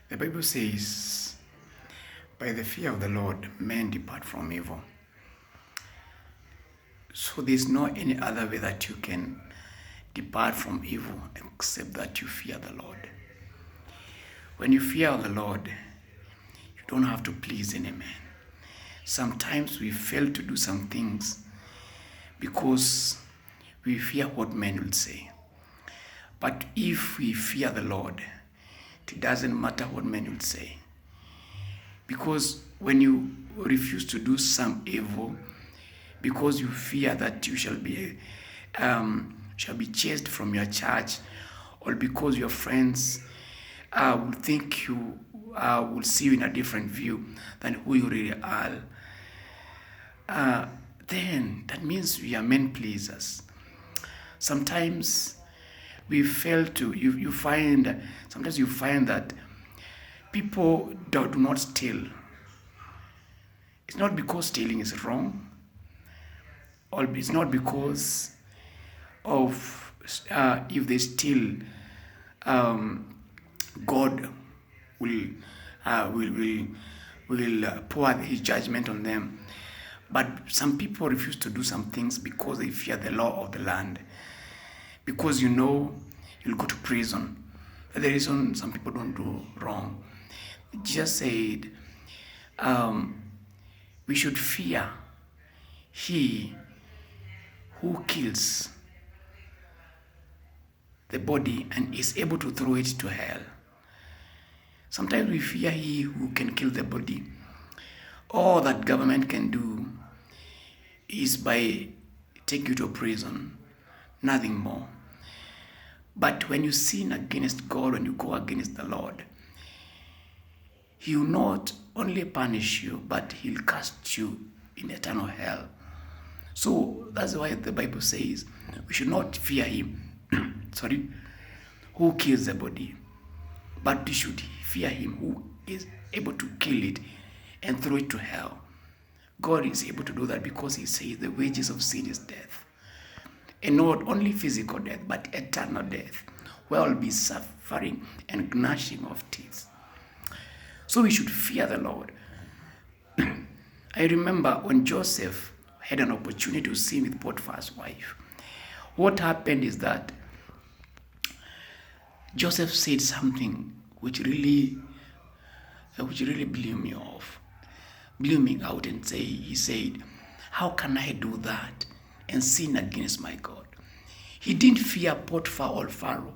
The Bible says, by the fear of the Lord, men depart from evil. So there's no any other way that you can depart from evil except that you fear the Lord. When you fear the Lord, you don't have to please any man. Sometimes we fail to do some things because we fear what men will say. But if we fear the Lord, it doesn't matter what men will say. Because when you refuse to do some evil, because you fear that you shall be chased from your church, or because your friends will think you will see you in a different view than who you really are, then that means we are men pleasers. Sometimes we fail to, sometimes you find that people do not steal. It's not because stealing is wrong, or it's not because of if they steal, God will pour His judgment on them. But some people refuse to do some things because they fear the law of the land. Because you'll go to prison. That's the reason some people don't do wrong. Jesus said, we should fear He who kills the body and is able to throw it to hell. Sometimes we fear He who can kill the body. All that government can do is by take you to prison, nothing more. But when you sin against God, when you go against the Lord, He will not only punish you, but He'll cast you in eternal hell. So that's why the Bible says we should not fear Him, who kills the body, but we should fear Him who is able to kill it and throw it to hell. God is able to do that because He says the wages of sin is death. And not only physical death, but eternal death, where will be suffering and gnashing of teeth. So we should fear the Lord. I remember when Joseph had an opportunity to sin with Potiphar's wife. What happened is that Joseph said something which really blew me out, and he said, how can I do that and sin against my God? He didn't fear Potiphar or Pharaoh.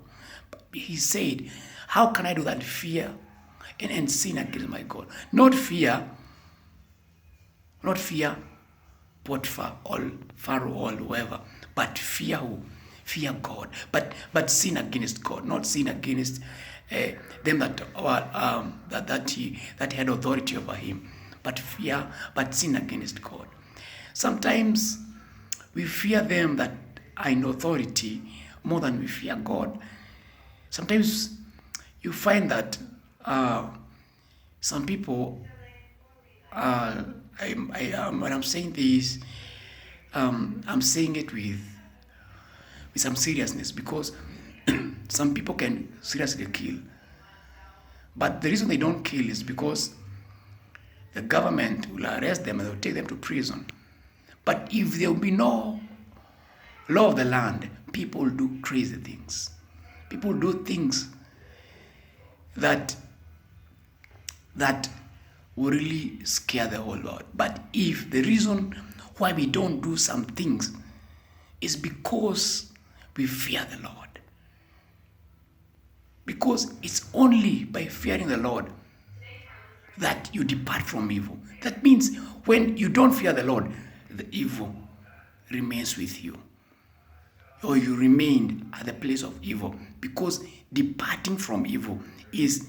But he said, how can I do that? Fear and sin against my God. Not fear Potiphar or Pharaoh or whoever, but fear who? Fear God. But sin against God, not sin against them that had authority over him. But sin against God. Sometimes we fear them that are in authority more than we fear God. Sometimes you find that some people, when I'm saying this, I'm saying it with some seriousness, because some people can seriously kill. But the reason they don't kill is because the government will arrest them and they'll take them to prison. But if there will be no law of the land, people do crazy things. People do things that will really scare the whole world. But if the reason why we don't do some things is because we fear the Lord. Because it's only by fearing the Lord that you depart from evil. That means when you don't fear the Lord, the evil remains with you. Or you remain at the place of evil. Because departing from evil is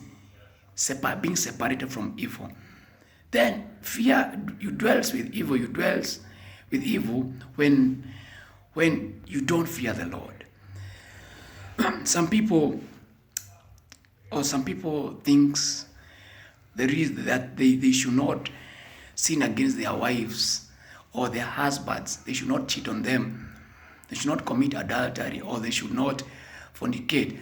being separated from evil. Then fear, you dwells with evil. You dwells with evil when you don't fear the Lord. Some people thinks there is that they should not sin against their wives or their husbands. They should not cheat on them. They should not commit adultery, or they should not fornicate.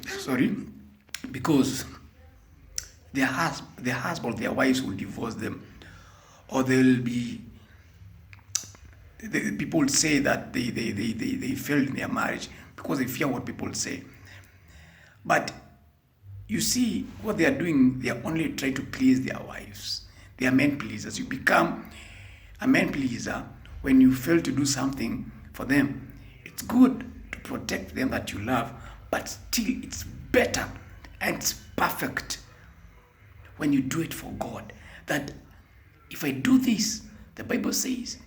sorry, because their husband, their wives will divorce them, or they'll be. People say that they failed in their marriage because they fear what people say. But you see, what they are doing, they are only trying to please their wives. They are men pleasers. You become a man pleaser when you fail to do something for them. It's good to protect them that you love, but still it's better and it's perfect when you do it for God. That if I do this, the Bible says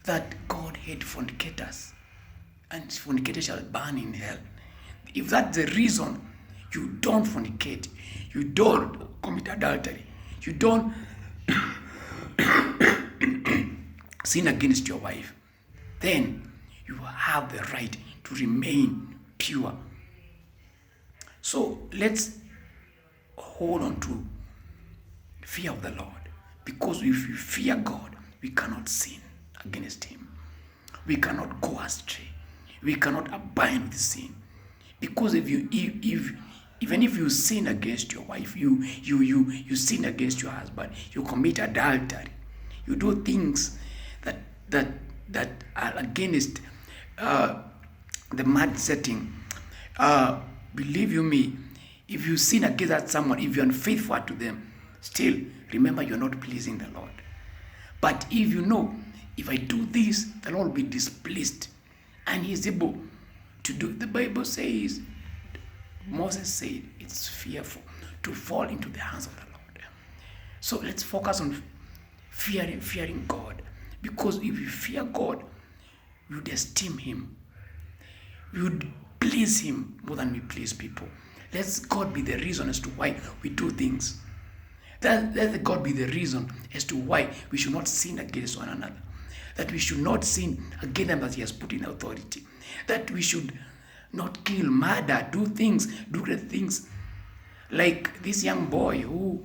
that God hates fornicators, and fornicators shall burn in hell. If that's the reason you don't fornicate, you don't commit adultery, you don't sin against your wife, then you have the right to remain pure. So let's hold on to fear of the Lord, because if we fear God, we cannot sin against him. We cannot go astray. We cannot abide with sin. Because even if you sin against your wife, you sin against your husband, you commit adultery, you do things that are against the mad setting. Believe you me, if you sin against someone, if you're unfaithful to them, still remember you're not pleasing the Lord. But if you know, if I do this, the Lord will be displeased, and He's able to do. The Bible says, Moses said, it's fearful to fall into the hands of the Lord. So let's focus on fearing God, because if we fear God, we would esteem Him. We would please Him more than we please people. Let God be the reason as to why we do things. Let God be the reason as to why we should not sin against one another. That we should not sin against them that He has put in authority. That we should not kill, murder, do great things. Like this young boy who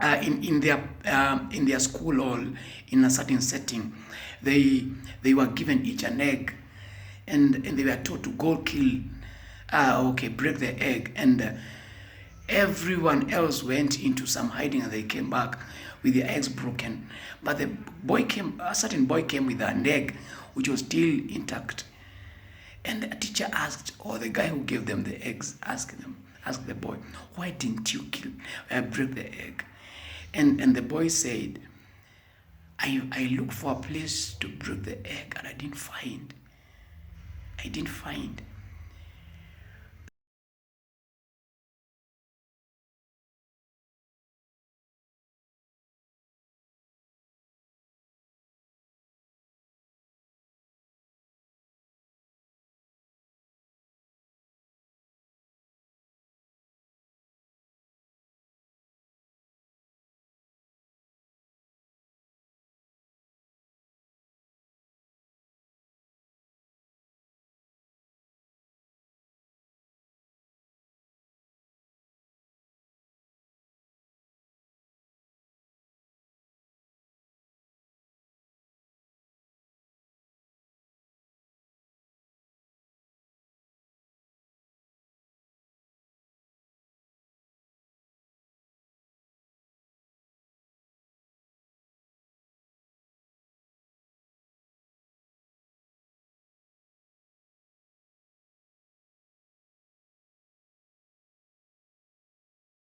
in their school or in a certain setting, they were given each an egg, and they were told to go kill, break the egg, and everyone else went into some hiding, and they came back with their eggs broken. But a certain boy came with an egg which was still intact. And the teacher asked, or the guy who gave them the eggs, asked the boy, why didn't you break the egg? And the boy said, I looked for a place to break the egg, and I didn't find.